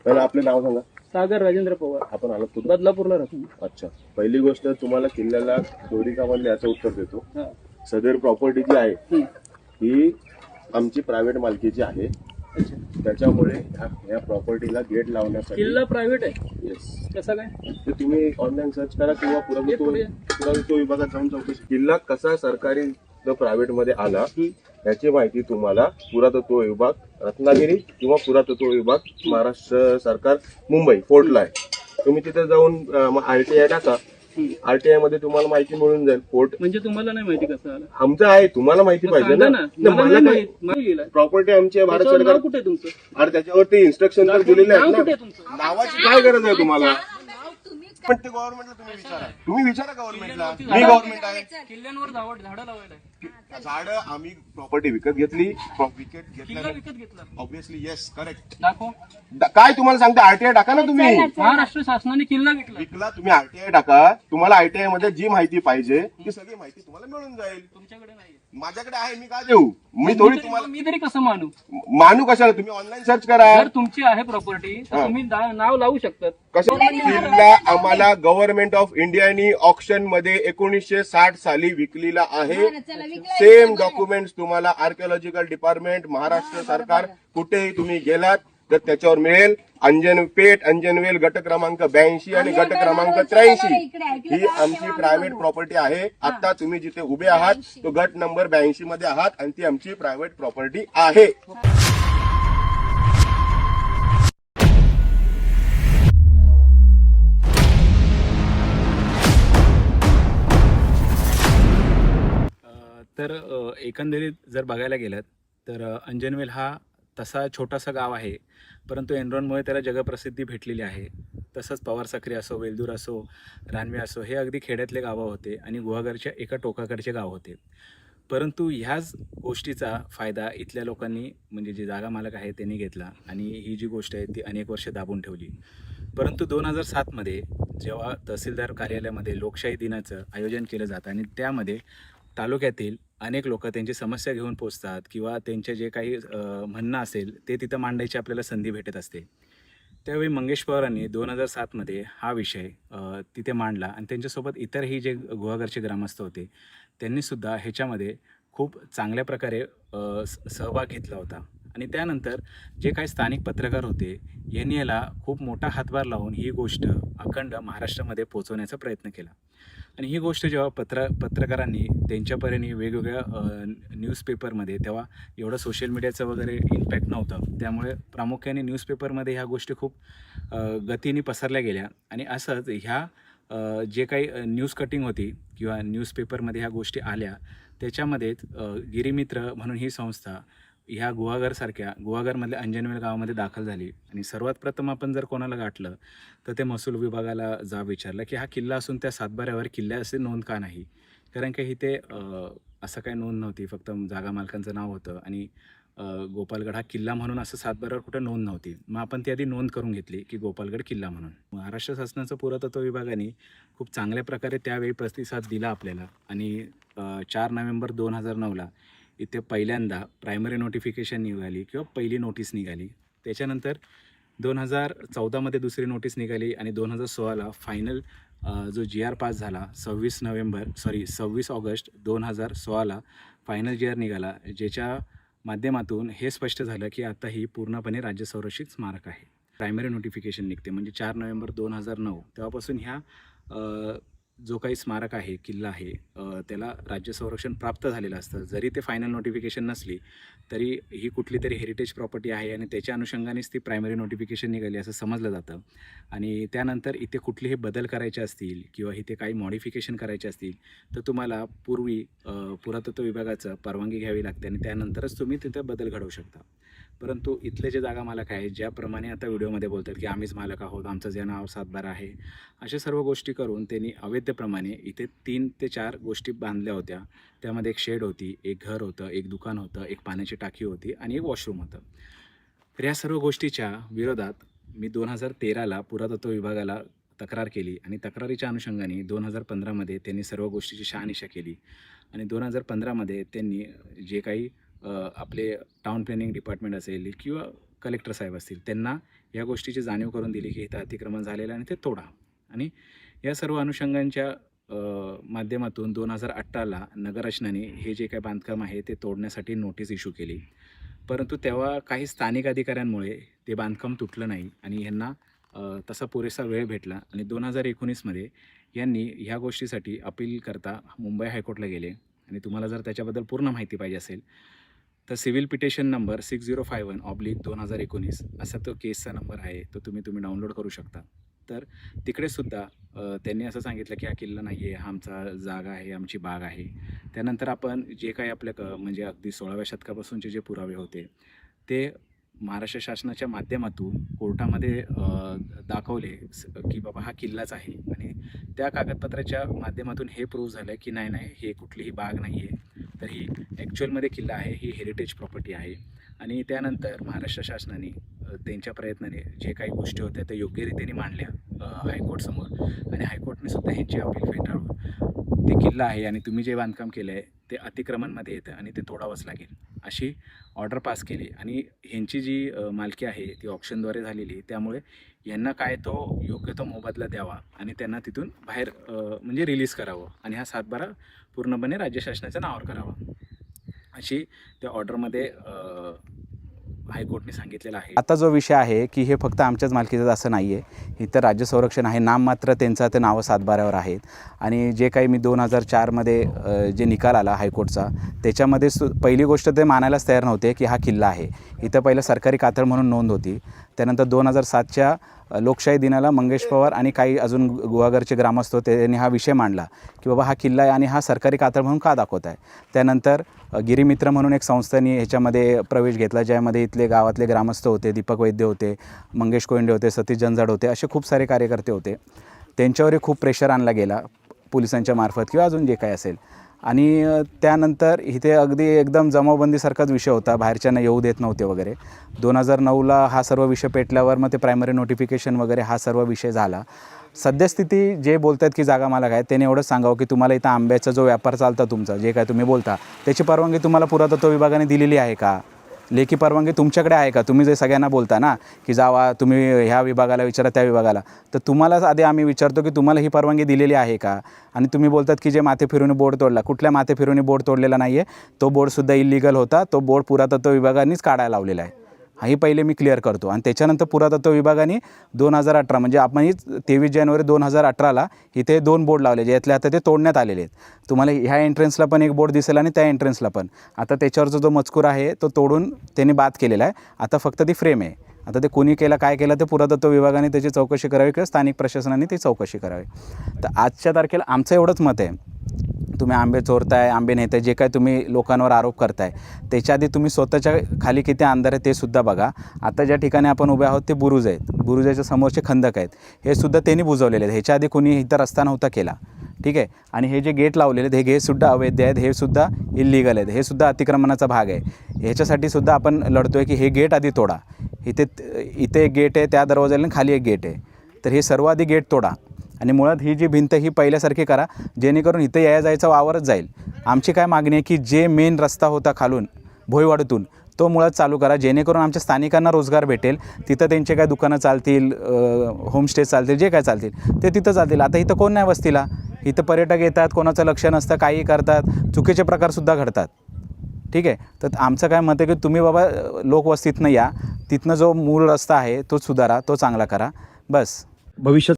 पहिलं आपलं नाव सांगा. सागर राजेंद्र पवार, आपण आलात कुठं? बदलापूरला राहतो. अच्छा, पहिली गोष्ट तुम्हाला किल्ल्याला चोरी का म्हणले याचं उत्तर देतो. हा. सदर प्रॉपर्टी जी आहे हम्म. ही आमची प्रायव्हेट मालकीची आहे. अच्छा, त्याच्यामुळे या प्रॉपर्टीला गेट लावण्यासाठी किल्ला प्रायव्हेट आहे. येस, कसा काय? ते तुम्ही ऑनलाईन सर्च करा किंवा पुरातत्व विभागात जाऊन चौकशी. किल्ला कसा सरकारी प्रायव्हेट मध्ये आला याची माहिती तुम्हाला पुरातत्व विभाग रत्नागिरी किंवा पुरातत्व विभाग महाराष्ट्र सरकार मुंबई फोर्टला आहे. तुम्ही तिथे जाऊन RTI टाका. RTI मध्ये तुम्हाला माहिती मिळून जाईल. फोर्ट म्हणजे तुम्हाला नाही माहिती कसं आलं? आमचं आहे, तुम्हाला माहिती पाहिजे सांगा ना. ना, मला नाही माहिती. प्रॉपर्टी आमची आहे, भारत त्याच्यावर नाव सरकार. कुठे आहे तुमचं? अरे त्याच्यावरती इन्स्ट्रक्शन तर दिलेले आहेत नाव ना. कुठे आहे तुमचं? नावाची काय गरज आहे तुम्हाला? पण ते गव्हर्नमेंटला तुम्ही विचारा गव्हर्नमेंटला. मी गव्हर्नमेंट आहे. किल्ल्यांवर झाडं लावायला झाडं आम्ही प्रॉपर्टी विकत घेतली. किल्ला विकत घेतला. Obviously yes, correct. दाखव. काय तुम्हाला सांगते, RTI टाका ना तुम्ही. महाराष्ट्र शासनाने किल्ला विकला. विकला तुम्ही, RTI टाका. तुम्हाला RTI मध्ये जी माहिती पाहिजे ती सगळी माहिती तुम्हाला मिळून जाईल. तुमच्याकडे नाही. माझ्याकडे आहे, मी का देऊ? मी थोडी तुम्हाला मी तरी कसं मानू? मानू कशाला? तुम्ही ऑनलाईन सर्च करा. जर तुमची आहे प्रॉपर्टी तर तुम्ही नाव लावू शकतात. कशा किल्ला आम्हाला गव्हर्नमेंट ऑफ इंडियानी ऑक्शन मध्ये 1960 साली विकलेला आहे. सेम डॉक्युमेंट्स तुम्हाला आर्किओलॉजिकल डिपार्टमेंट महाराष्ट्र सरकार कुठेही तुम्ही गेलात तर त्याच्यावर मिळेल. अंजनपेठ, अंजनवेल गट क्रमांक 82 आणि गट क्रमांक 83 ही आमची प्रायव्हेट प्रॉपर्टी आहे. आता तुम्ही जिथे उभे आहात तो गट नंबर 82 मध्ये आहात आणि ती आमची प्रायव्हेट प्रॉपर्टी आहे. तर एकंदरीत जर बघायला गेलं तर अंजनवेल हा तसा छोटासा गाव आहे, परंतु एनरॉनमुळे त्याला जगप्रसिद्धी भेटलेली आहे. तसंच पवारसाखरी असो, वेलदूर असो, रानवे असो, हे अगदी खेड्यातले गावं होते आणि गुहागरच्या एका टोकाकडचे गाव होते. परंतु ह्याच गोष्टीचा फायदा इथल्या लोकांनी, म्हणजे जे जागा मालक आहे त्यांनी घेतला आणि ही जी गोष्ट आहे ती अनेक वर्ष दाबून ठेवली. परंतु 2007मध्ये जेव्हा तहसीलदार कार्यालयामध्ये लोकशाही दिनाचं आयोजन केलं जातं आणि त्यामध्ये तालुक्यातील अनेक लोक त्यांची समस्या घेऊन पोचतात किंवा त्यांचे जे काही म्हणणं असेल ते तिथं मांडायची आपल्याला संधी भेटत असते. त्यावेळी मंगेश पवारांनी 2007मध्ये हा विषय तिथे मांडला आणि त्यांच्यासोबत इतरही जे गुहागरचे ग्रामस्थ होते त्यांनीसुद्धा ह्याच्यामध्ये खूप चांगल्या प्रकारे सहभाग घेतला होता. आणि त्यानंतर जे काही स्थानिक पत्रकार होते यांनी याला खूप मोठा हातभार लावून ही गोष्ट अखंड महाराष्ट्रामध्ये पोहोचवण्याचा प्रयत्न केला. आणि ही गोष्ट जेव्हा पत्रकारांनी त्यांच्यापर्यंत वेगवेगळ्या न्यूजपेपरमध्ये, तेव्हा एवढं सोशल मीडियाचं वगैरे इम्पॅक्ट नव्हतं, त्यामुळे प्रामुख्याने न्यूजपेपरमध्ये ह्या गोष्टी खूप गतीने पसरल्या गेल्या. आणि असंच ह्या जे काही न्यूज कटिंग होती किंवा न्यूजपेपरमध्ये ह्या गोष्टी आल्या त्याच्यामध्येच गिरीमित्र म्हणून ही संस्था ह्या गुहागरसारख्या गुहागरमधल्या अंजनवेल गावामध्ये दाखल झाली. आणि सर्वात प्रथम आपण जर कोणाला गाठलं तर ते महसूल विभागाला विचारलं की हा किल्ला असून त्या सातबाऱ्यावर किल्ल्याची नोंद का नाही, कारण की इथे असं काही नोंद नव्हती, फक्त जागा मालकांचं नाव होतं आणि गोपालगड हा किल्ला म्हणून असं सातबाऱ्यावर कुठं नोंद नव्हती. मग आपण ती आधी नोंद करून घेतली की गोपालगड किल्ला म्हणून. महाराष्ट्र शासनाचं पुरातत्व विभागाने खूप चांगल्या प्रकारे त्यावेळी प्रतिसाद दिला आपल्याला. आणि 4 नोव्हेंबर 2009ला इथे पहिल्यांदा प्रायमरी नोटिफिकेशन निघाली किंवा पहिली नोटीस निघाली. त्याच्यानंतर 2014मध्ये दुसरी नोटीस निघाली आणि 2016ला फायनल जो GR पास झाला 26 ऑगस्ट 2016ला फायनल GR निघाला, ज्याच्या माध्यमातून हे स्पष्ट झालं की आता ही पूर्णपणे राज्य संरक्षित स्मारक आहे. प्रायमरी नोटिफिकेशन निघते म्हणजे 4 नोव्हेंबर 2009 तेव्हापासून ह्या जो काही स्मारक आहे, किल्ला आहे, त्याला राज्य संरक्षण प्राप्त झालेलं असतं. जरी ते फायनल नोटिफिकेशन नसली तरी ही कुठली तरी हेरिटेज प्रॉपर्टी आहे आणि त्याच्या अनुषंगानेच ती प्रायमरी नोटिफिकेशन निघाली असं समजलं जातं. आणि त्यानंतर इथे कुठलेही बदल करायचे असतील किंवा इथे काही मॉडिफिकेशन करायचे असतील तर तुम्हाला पूर्वी पुरातत्व विभागाचं परवानगी घ्यावी लागते आणि त्यानंतरच तुम्ही तिथे बदल घडवू शकता. परंतु इथले जे जागा मालक आहेत, ज्याप्रमाणे आता व्हिडिओमध्ये बोलतात की आम्हीच मालक आहोत, आमचं जे नाव सातबारा आहे, अशा सर्व गोष्टी करून त्यांनी अवैधप्रमाणे इथे 3 ते 4 गोष्टी बांधल्या होत्या. त्यामध्ये एक शेड होती, एक घर होतं, एक दुकान होतं, एक पाण्याची टाकी होती आणि एक वॉशरूम होतं. तर या सर्व गोष्टीच्या विरोधात मी 2013ला पुरातत्व विभागाला तक्रार केली आणि तक्रारीच्या अनुषंगाने 2015मध्ये त्यांनी सर्व गोष्टीची शहानिशा केली. आणि 2015मध्ये त्यांनी जे काही आपले टाउन प्लॅनिंग डिपार्टमेंट असेल किंवा कलेक्टर साहेब असतील त्यांना या गोष्टीची जाणीव करून दिली की इथं अतिक्रमण झालेलं आहे आणि ते तोडा. आणि या सर्व अनुषंगांच्या माध्यमातून 2018ला नगररचनेने हे जे काही बांधकाम आहे ते तोडण्यासाठी नोटीस इश्यू केली. परंतु तेव्हा काही स्थानिक अधिकाऱ्यांमुळे ते बांधकाम तुटलं नाही आणि यांना तसा पुरेसा वेळ भेटला आणि 2019मध्ये यांनी ह्या गोष्टीसाठी अपील करता मुंबई हायकोर्टला गेले. आणि तुम्हाला जर त्याच्याबद्दल पूर्ण माहिती पाहिजे असेल तर सिव्हिल पिटिशन नंबर 6051/2019 असा तो केसचा नंबर आहे, तो तुम्ही डाउनलोड करू शकता. तर तिकडेसुद्धा त्यांनी असं सांगितलं की हा किल्ला नाही आहे, हा आमचा जागा आहे, आमची बाग आहे. त्यानंतर आपण जे काही आपल्या म्हणजे अगदी 16व्या शतकापासूनचे जे पुरावे होते ते महाराष्ट्र शासनाच्या माध्यमातून कोर्टामध्ये दाखवले की बाबा हा किल्लाच आहे. आणि त्या कागदपत्राच्या माध्यमातून हे प्रूव्ह झालं की नाही हे कुठलीही बाग नाही आहे, तर ही ॲक्च्युअलमध्ये किल्ला आहे, ही हेरिटेज प्रॉपर्टी आहे. आणि त्यानंतर महाराष्ट्र शासनाने त्यांच्या प्रयत्नाने जे काही गोष्टी होत्या त्या योग्यरीतीने मांडल्या हायकोर्टसमोर आणि हायकोर्टने सुद्धा ह्यांची अपील फेटाळून ते किल्ला आहे आणि तुम्ही जे बांधकाम केलं आहे ते अतिक्रमणमध्ये येतं आणि ते तोडावंच लागेल अशी ऑर्डर पास केली. आणि ह्यांची जी मालकी आहे ती ऑप्शनद्वारे झालेली आहे, त्यामुळे यांना काय तो योग्य तो मोबदला द्यावा आणि त्यांना तिथून बाहेर म्हणजे रिलीज करावं आणि हा 7/12 पूर्णपणे राज्य शासनाच्या नावावर करावा अशी त्या ऑर्डरमध्ये हायकोर्टने सांगितलेलं आहे. आता जो विषय आहे की हे फक्त आमच्याच मालकीचं असं नाही आहे, इथं राज्य संरक्षण आहे, नाम मात्र त्यांचं ते नावं 7/12वर आहेत. आणि जे काही मी 2004मध्ये जे निकाल आला हायकोर्टचा त्याच्यामध्ये पहिली गोष्ट ते मानायलाच तयार नव्हते की हा किल्ला आहे. इथं पहिलं सरकारी कातळ म्हणून नोंद होती. त्यानंतर 2007च्या लोकशाही दिनाला मंगेश पवार आणि काही अजून गुहागरचे ग्रामस्थ होते त्यांनी हा विषय मांडला की बाबा हा किल्ला आहे आणि हा सरकारी कातळ म्हणून का दाखवत आहे. त्यानंतर गिरीमित्र म्हणून एक संस्थेने ह्याच्यामध्ये प्रवेश घेतला, ज्यामध्ये इथले गावातले ग्रामस्थ होते, दीपक वैद्य होते, मंगेश कोयंडे होते, सतीश जंजाड होते, असे खूप सारे कार्यकर्ते होते. त्यांच्यावरही खूप प्रेशर आणला गेला पोलिसांच्या मार्फत किंवा अजून जे काही असेल. आणि त्यानंतर इथे अगदी एकदम जमावबंदीसारखाच विषय होता, बाहेरच्यांना येऊ देत नव्हते वगैरे. 2009ला हा सर्व विषय पेटल्यावर मग ते प्रायमरी नोटिफिकेशन वगैरे हा सर्व विषय झाला. सद्यस्थिती जे बोलतात की जागा मालक आहेत त्याने एवढंच सांगावं की तुम्हाला इथं आंब्याचा जो व्यापार चालता तुमचा, जे काय तुम्ही बोलता त्याची परवानगी तुम्हाला पुरातत्व विभागाने दिलेली आहे का? लेखी परवानगी तुमच्याकडे आहे का? तुम्ही जे सगळ्यांना बोलता ना की जावा तुम्ही ह्या विभागाला विचारा त्या विभागाला, तर तुम्हालाच आधी आम्ही विचारतो की तुम्हाला ही परवानगी दिलेली आहे का? आणि तुम्ही बोलतात की जे माथे फिरवणी बोर्ड तोडला, कुठल्या माथे फिरवणी बोर्ड तोडलेला नाही आहे, तो बोर्डसुद्धा इलिगल होता, तो बोर्ड पुरातत्व विभागानेच काढायला लावलेला आहे. हाही पहिले मी क्लिअर करतो. आणि त्याच्यानंतर पुरातत्व विभागाने 2018 म्हणजे आपण 23 जानेवारी 2018ला इथे 2 बोर्ड लावले, ज्यातले आता ते तोडण्यात आलेले आहेत. तुम्हाला ह्या एंट्रन्सला पण एक बोर्ड दिसेल आणि त्या एंट्रन्सला पण. आता त्याच्यावरचा जो मजकूर आहे तो तोडून त्यांनी बाद केलेला आहे. आता फक्त ती फ्रेम आहे. आता ते कोणी केलं काय केलं ते पुरातत्व विभागाने त्याची चौकशी करावी किंवा स्थानिक प्रशासनाने ती चौकशी करावी. तर आजच्या तारखेला आमचं एवढंच मत आहे, तुम्ही आंबे चोरताय, आंबे नेताय, जे काय तुम्ही लोकांवर आरोप करताय त्याच्या आधी तुम्ही स्वतःच्या खाली किती अंधार आहे ते सुद्धा बघा. आता ज्या ठिकाणी आपण उभे आहोत ते बुरुज आहेत, बुरुजाच्या समोरचे खंदक आहेत, हे सुद्धा त्यांनी बुजवलेले आहेत. ह्याच्या आधी कोणी इथं रस्ता नव्हता केला, ठीक आहे. आणि हे जे गेट लावलेले आहेत हे गेटसुद्धा अवैध आहेत, हे सुद्धा इल्लिगल आहेत, हे सुद्धा अतिक्रमणाचा भाग आहे. ह्याच्यासाठी सुद्धा आपण लढतो आहे की हे गेट आधी तोडा. इथे एक गेट आहे, त्या दरवाजाला खाली एक गेट आहे, तर हे सर्व आधी गेट तोडा. आणि मुळात ही जी भिंत ही पहिल्यासारखी करा, जेणेकरून इथं यायला जायचा वावरच जाईल. आमची काय मागणी आहे की जे मेन रस्ता होता खालून भोईवाडीतून तो मुळात चालू करा, जेणेकरून आमच्या स्थानिकांना रोजगार भेटेल. तिथं त्यांचे काय दुकानं चालतील, होमस्टे चालतील, जे काय चालतील ते तिथं चालतील. आता इथं कोण नाही वस्तीला, इथं पर्यटक येतात, कोणाचं लक्ष नसतं, काही करतात, चुकीचे प्रकारसुद्धा घडतात, ठीक आहे. तर आमचं काय मत आहे की तुम्ही बाबा लोकवस्तीतनं या, तिथनं जो मूळ रस्ता आहे तो सुधारा, तो चांगला करा, बस. भविष्यात